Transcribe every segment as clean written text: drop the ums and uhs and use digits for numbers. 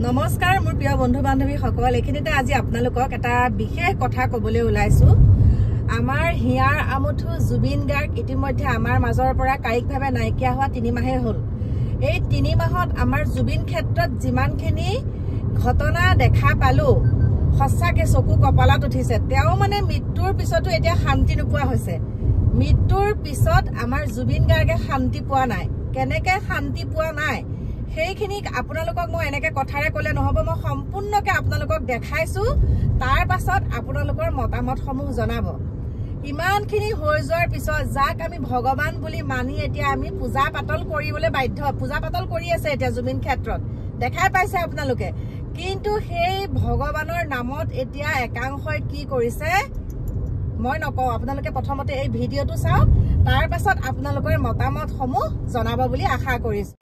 নমস্কাৰ মোৰ প্ৰিয় বন্ধু বান্ধৱী সকল এখিনিতে আজি আপোনালোকক এটা বিশেষ কথা ক'বলৈ ওলাইছো আমাৰ হিয়াৰ আমঠু জুবিন গাৰ্গ ইতিমধ্যে আমাৰ মাজৰ পৰা কায়িকভাৱে নাইকিয়া হোৱা 3 মাহে হ'ল এই 3 মাহত আমাৰ জুবিন ক্ষেত্ৰত যিমানখিনি ঘটনা দেখা পালো সঁচাকে চকু কপালত উঠিছে তেওঁ মানে মৃত্যুৰ পিছতো এতিয়া শান্তি নোপোৱা হৈছে মৃত্যুৰ পিছত আমাৰ জুবিন গাৰ্গে শান্তি পোৱা নাই কেনেকে শান্তি পোৱা নাই সেইখিনি আপোনালোকক মই এনেকে কথাৰে কলে নহব মই সম্পূৰ্ণকে আপোনালোকক দেখাইছো তাৰ পাছত আপোনালোকৰ মতামতসমূহ জনাব ইমানখিনি হৈ যোৱাৰ পিছত যাক আমি ভগৱান বুলি মানি এতিয়া আমি পূজা পাতল কৰিবলৈ বাধ্য পূজা পাতল কৰি আছে এতিয়া জুবিন ক্ষেত্ৰত দেখাই পাইছে আপোনালোকে কিন্তু সেই ভগৱানৰ নামত এতিয়া একাংশই কি কৰিছে মই নকওঁ আপোনালোকে প্ৰথমতে এই ভিডিঅটো চাওক তাৰ পাছত আপোনালোকৰ মতামতসমূহ জনাব বুলি আশা কৰিছো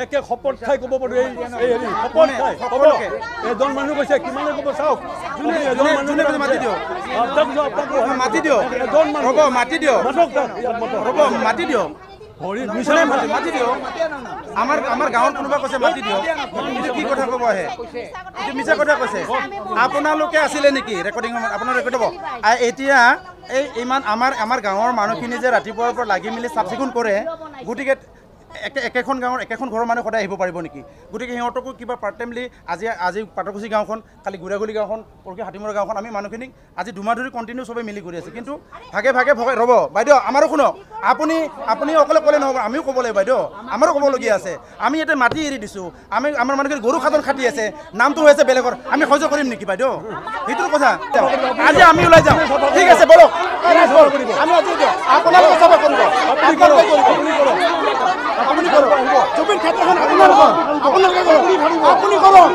একে শপত খাই ক'ব পাৰো এই হেৰি শপত খাই ক'ব এজন মানুহ কৈছে কিমানে ক'ব চাওক এজন মানুহ মাতি দিও মাতি দিও এজন মানুহ হ'ব মাতি দিও হ'ব মাতি দিও হৰি মিছাই মাতি দিও আমাৰ গাঁৱৰ কোনোবা কৈছে মাতি দিও কিন্তু কি কথা ক'ব আহে এইটো মিছা কথা কৈছে আপোনালোকে আছিলে নেকি ৰেকৰ্ডিং আপোনাৰ ৰেকৰ্ড হ'ব এতিয়া এই ইমান আমাৰ গাঁৱৰ মানুহখিনি যে ৰাতিপুৱাৰ পৰা লাগি মিলি চাফ চিকুণ কৰে গতিকে একেখন গাঁৱৰ একেখন ঘৰৰ মানুহ সদায় আহিব পাৰিব নেকি গতিকে সিহঁতকো কিবা পাৰ্ট টাইমলি আজি পাটকুচি গাঁওখন কালি গুড়াগুলি গাঁওখন পৰহি হাতীমৰা গাঁওখন আমি মানুহখিনিক আজি দুমাহ ধৰি কণ্টিনিউ চবে মিলি কৰি আছে কিন্তু ভাগে ভাগে ৰ'ব বাইদেউ আমাৰো শুনক আপুনি অকলে ক'লে নহ'ব আমিও ক'ব লাগিব বাইদেউ আমাৰো ক'বলগীয়া আছে আমি ইয়াতে মাটি এৰি দিছোঁ আমাৰ মানুহখিনি গৰু খাতন খাটি আছে নামটো হৈ আছে বেলেগৰ আমি সহ্য কৰিম নেকি বাইদেউ সেইটোৰ কথা আজি আমি ওলাই যাওঁ ঠিক আছে বলক আমি আজি আপোনালোকে চাব কৰিব আপুনি কৰক জুবিন ক্ষেত্ৰখন আপোনালোকে কৰক আপুনি কৰক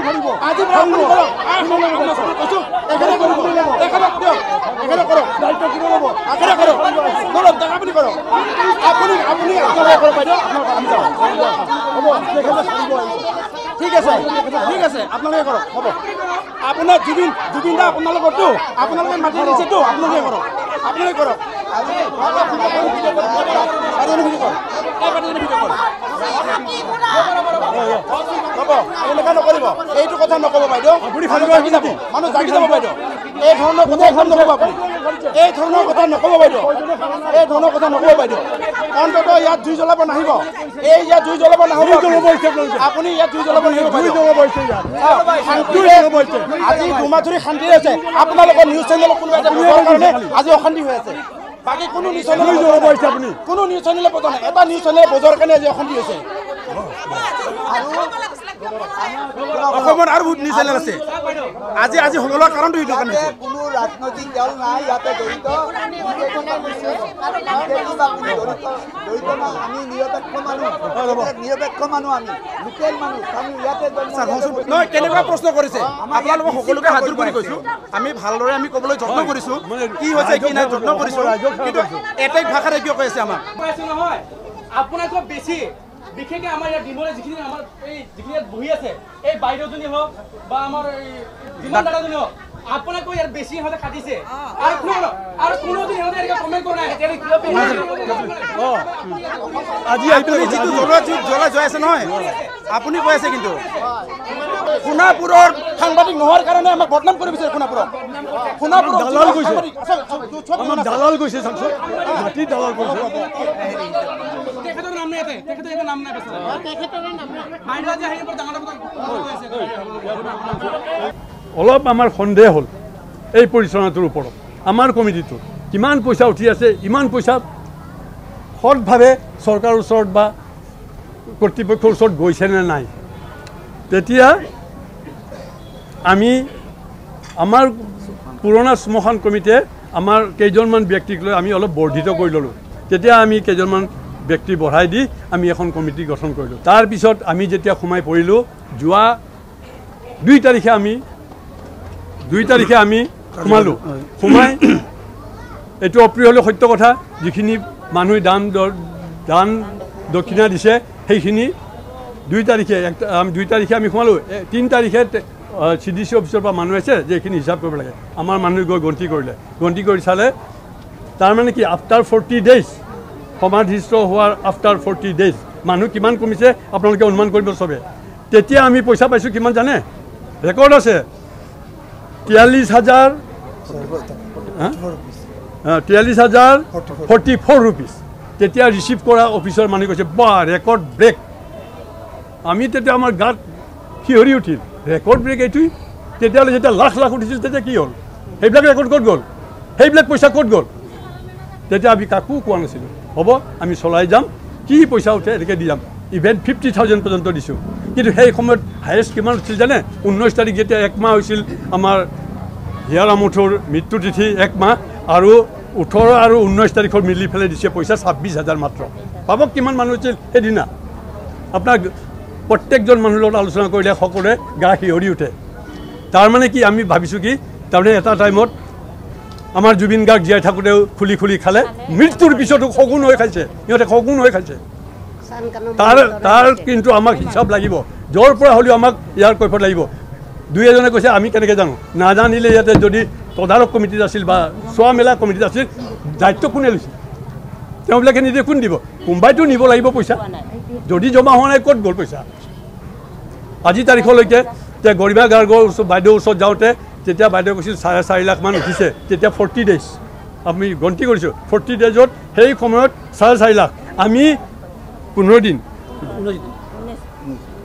আজি আপুনি কৰক এখানে কৰিব এখানে দিয়ক এখানে কৰক দায়িত্ব কি ল'ব এখানে কৰক কৰক আপুনি কৰক আপুনি আপোনালোকে কৰক বাইদেউ আমি যাওঁ হ'ব ঠিক আছে আপোনালোকে কৰক হ'ব আপোনাৰ জুবিন দা আপোনালোকৰতো আপোনালোকে মাতি দিছেতো আপোনালোকে কৰক এইটো কথা নক'ব বাইদেউ মানুহ জাগি যাব বাইদেউ এই ধৰণৰ কথা নক'ব বাইদেউ অন্তত ইয়াত জুই জ্বলাব নাহিব ইয়াত জুই জ্বলাব নাহিব আপুনি ইয়াত জুই জ্বলাব নাহিব আজি দুমাহ ধৰি শান্তি আছে আপোনালোকৰ নিউজ চেনেলত কোনোবা এটা কাৰণে আজি অশান্তি হৈ আছে বাকি কোনো নিউজ চেনেলে বজা নাই এটা নিউজ চেনেলে বজাৰ কাৰণে আজি অশান্তি হৈছে অসমৰ আৰু বহুত নিউজ চেনেল আছে আজি সকলোৰ কাৰণটো এইটো কাৰণে কোনো ৰাজনৈতিক দল নাই ইয়াতে জড়িত আমি নিৰপেক্ষ মানুহ আমি লোকেল মানুহ আমি ইয়াতে নহয় কেনেকুৱা প্ৰশ্ন কৰিছে আপোনালোকক সকলোকে হাজিৰ কৰি কৈছো আমি ভালদৰে আমি ক'বলৈ যত্ন কৰিছো কি হৈছে কি নাই যত্ন কৰিছো কিন্তু এটাই ভাষাৰে কিয় কৈ আছে আমাক নহয় আপোনাতকৈ বেছি বিশেষকৈ আমাৰ ইয়াত ডিমলে যিখিনি আমাৰ এই যিখিনি বহি আছে এই বাইদেউজনী হওক বা আমাৰ যিমান দাদাজনী হওক আপোনাকো ইয়াত বেছি হলে কাটিছে আৰু কোনোদিন সিহঁতে এনেকৈ কমেণ্ট কৰা নাই আজি আপুনি যিটো জ্বলা জয় আছে নহয় আপুনি কৈ আছে কিন্তু সোণাপুৰৰ সাংবাদিক নোহোৱাৰ কাৰণে আমাক বদনাম কৰি বিচাৰে সোণাপুৰৰ দালাল কৈছে আমাক দালাল কৈছে মাটি দালাল কৈছে তেখেতৰ নাম নাই তেখেতৰ একো নাম নাই অলপ আমাৰ সন্দেহ হ'ল এই পৰিচালনাটোৰ ওপৰত আমাৰ কমিটিটোত কিমান পইচা উঠি আছে ইমান পইচা সৎভাৱে চৰকাৰৰ ওচৰত বা কৰ্তৃপক্ষৰ ওচৰত গৈছেনে নাই তেতিয়া আমি আমাৰ পুৰণা শ্মশান কমিটিয়ে আমাৰ কেইজনমান ব্যক্তিক লৈ আমি অলপ বৰ্ধিত কৰি ল'লোঁ তেতিয়া আমি কেইজনমান ব্যক্তি বঢ়াই দি আমি এখন কমিটি গঠন কৰিলোঁ তাৰপিছত আমি যেতিয়া সোমাই পৰিলোঁ যোৱা 2 তাৰিখে আমি সোমালোঁ সোমাই এইটো অপ্ৰিয় হ'লেও সত্য কথা যিখিনি মানুহে দান দক্ষিণা দিছে সেইখিনি 2 তাৰিখে আমি সোমালোঁ 3 তাৰিখে CDC অফিচৰ পৰা মানুহ আছে যে এইখিনি হিচাপ কৰিব লাগে আমাৰ মানুহে গৈ গন্তি কৰি চালে তাৰমানে কি আফটাৰ 40 ডেইজ সমাধিস্থ হোৱাৰ আফটাৰ 40 ডেইজ মানুহ কিমান কমিছে আপোনালোকে অনুমান কৰিব চবে তেতিয়া আমি পইচা পাইছোঁ কিমান জানে ৰেকৰ্ড আছে 43,044 ৰুপিজ তেতিয়া ৰিচিভ কৰা অফিচৰ মানুহে কৈছে বা ৰেকৰ্ড ব্ৰেক আমি তেতিয়া আমাৰ গাত শিহৰি উঠিল ৰেকৰ্ড ব্ৰেক এইটোৱেই তেতিয়াহ'লে যেতিয়া লাখ লাখ উঠিছিল তেতিয়া কি হ'ল সেইবিলাক ৰেকৰ্ড ক'ত গ'ল সেইবিলাক পইচা ক'ত গ'ল তেতিয়া আমি কাকো কোৱা নাছিলোঁ হ'ব আমি চলাই যাম কি পইচা উঠে এনেকৈ দি যাম ইভেন 50,000 পৰ্যন্ত দিছোঁ কিন্তু সেই সময়ত হায়েষ্ট কিমান উঠিছিল জানে 19 তাৰিখ যেতিয়া 1 মাহ হৈছিল আমাৰ হিয়াৰ আমঠুৰ মৃত্যু তিথি 1 মাহ আৰু 18 আৰু 19 তাৰিখৰ মিলি পেলাই দিছে পইচা 26,000 মাত্ৰ ভাবক কিমান মানুহ হৈছিল সেইদিনা আপোনাৰ প্ৰত্যেকজন মানুহৰ লগত আলোচনা কৰিলে সকলোৱে গা শিয়ৰি উঠে তাৰমানে কি আমি ভাবিছোঁ কি তাৰমানে এটা টাইমত আমাৰ জুবিন গাৰ্গ জীয়াই থাকোঁতেও খুলি খুলি খালে মৃত্যুৰ পিছতো শগুন হৈ খাইছে সিহঁতে শগুন হৈ খাইছে তাৰ কিন্তু আমাক হিচাপ লাগিব য'ৰ পৰা হ'লেও আমাক ইয়াৰ কৈফত লাগিব দুই এজনে কৈছে আমি কেনেকৈ জানো নাজানিলে ইয়াতে যদি তদাৰক কমিটিত আছিল বা চোৱা মেলা কমিটিত আছিল দায়িত্ব কোনে লৈছিল তেওঁবিলাকে নিজে কোন দিব কোনোবাইতো নিব লাগিব পইচা যদি জমা হোৱা নাই ক'ত গ'ল পইচা আজি তাৰিখলৈকে এতিয়া গৰিমা গাৰ্গৰ ওচৰত বাইদেউৰ ওচৰত যাওঁতে তেতিয়া বাইদেউ কৈছিল 4.5 লাখ মান উঠিছে তেতিয়া 40 ডেজ আমি গন্তি কৰিছোঁ 40 ডেজত সেই সময়ত 4.5 লাখ আমি 15 দিন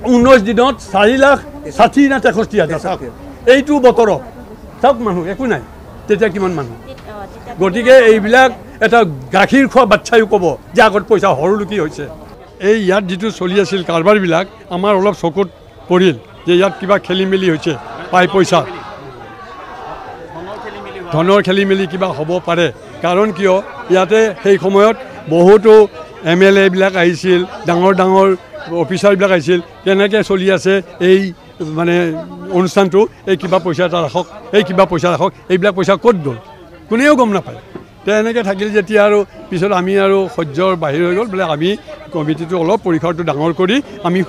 19 দিনত 4,60,000 নে 63,000 চাওক এইটো বতৰত চাওক মানুহ একো নাই তেতিয়া কিমান মানুহ গতিকে এইবিলাক এটা গাখীৰ খোৱা বাচ্চায়ো ক'ব যে আগত পইচা সৰুলুকি হৈছে এই ইয়াত যিটো চলি আছিল কাৰবাৰবিলাক আমাৰ অলপ চকুত পৰিল যে ইয়াত কিবা খেলি মেলি হৈছে পাই পইচা ধনৰ খেলি মেলি কিবা হ'ব পাৰে কাৰণ কিয় ইয়াতে সেই সময়ত বহুতো MLA বিলাক আহিছিল ডাঙৰ ডাঙৰ অফিচাৰবিলাক আহিছিল কেনেকৈ চলি আছে এই মানে অনুষ্ঠানটো এই কিবা পইচা এটা ৰাখক এই কিবা পইচা ৰাখক এইবিলাক পইচা ক'ত গ'ল কোনেও গম নাপায় তে এনেকৈ থাকিল যেতিয়া আৰু পিছত আমি আৰু সহ্যৰ বাহিৰ হৈ গ'ল বোলে আমি কমিটিটো অলপ পৰিসৰটো ডাঙৰ কৰি আমি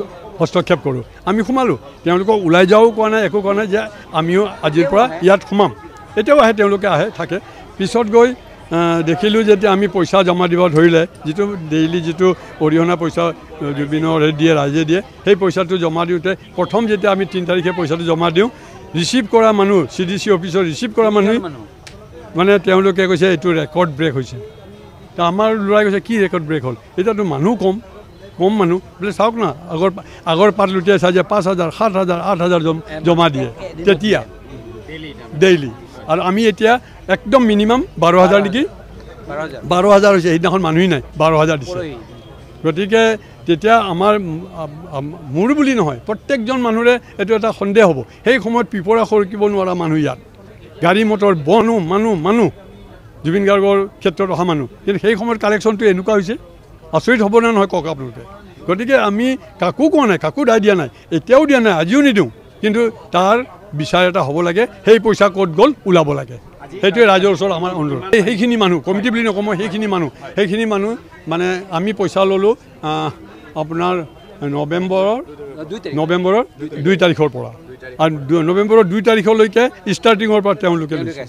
হস্তক্ষেপ কৰোঁ আমি সোমালোঁ তেওঁলোকক ওলাই যাও কোৱা নাই একো কোৱা নাই যে আমিও আজিৰ পৰা ইয়াত সোমাম এতিয়াও আহে তেওঁলোকে আহে থাকে পিছত গৈ দেখিলোঁ যেতিয়া আমি পইচা জমা দিব ধৰিলে যিটো ডেইলি যিটো অৰিহণা পইচা জুবিনৰ দিয়ে ৰাইজে দিয়ে সেই পইচাটো জমা দিওঁতে প্ৰথম যেতিয়া আমি 3 তাৰিখে পইচাটো জমা দিওঁ ৰিচিভ কৰা মানুহ CDC অফিচৰ ৰিচিভ কৰা মানুহ মানে তেওঁলোকে কৈছে এইটো ৰেকৰ্ড ব্ৰেক হৈছে তো আমাৰ ল'ৰাই কৈছে কি ৰেকৰ্ড ব্ৰেক হ'ল এতিয়াতো মানুহ কম মানুহ বোলে চাওক না আগৰ পাত লুটিয়াই চাই যে 5,000 7,000 8,000 জমা দিয়ে তেতিয়া ডেইলি আৰু আমি এতিয়া একদম মিনিমাম 12,000 নেকি 12,000 হৈছে সেইদিনাখন মানুহেই নাই 12,000 দিছে গতিকে তেতিয়া আমাৰ মোৰ বুলি নহয় প্ৰত্যেকজন মানুহৰে এইটো এটা সন্দেহ হ'ব সেই সময়ত পিপৰা সৰকিব নোৱাৰা মানুহ ইয়াত গাড়ী মটৰ মানুহ জুবিন গাৰ্গৰ ক্ষেত্ৰত অহা মানুহ কিন্তু সেই সময়ত কালেকশ্যনটো এনেকুৱা হৈছে আচৰিত হ'ব নে নহয় কওক আপোনালোকে গতিকে আমি কাকো কোৱা নাই কাকো দায় দিয়া নাই এতিয়াও দিয়া নাই আজিও নিদিওঁ কিন্তু তাৰ বিচাৰ এটা হ'ব লাগে সেই পইচা ক'ত গ'ল ওলাব লাগে সেইটোৱে ৰাইজৰ ওচৰত আমাৰ অনুৰোধ সেইখিনি মানুহ কমিটি বুলি নকওঁ মই সেইখিনি মানুহ মানে আমি পইচা ল'লোঁ আপোনাৰ নৱেম্বৰৰ 2 তাৰিখৰ পৰা আৰু নৱেম্বৰৰ 2 তাৰিখলৈকে ষ্টাৰ্টিঙৰ পৰা তেওঁলোকে লৈছে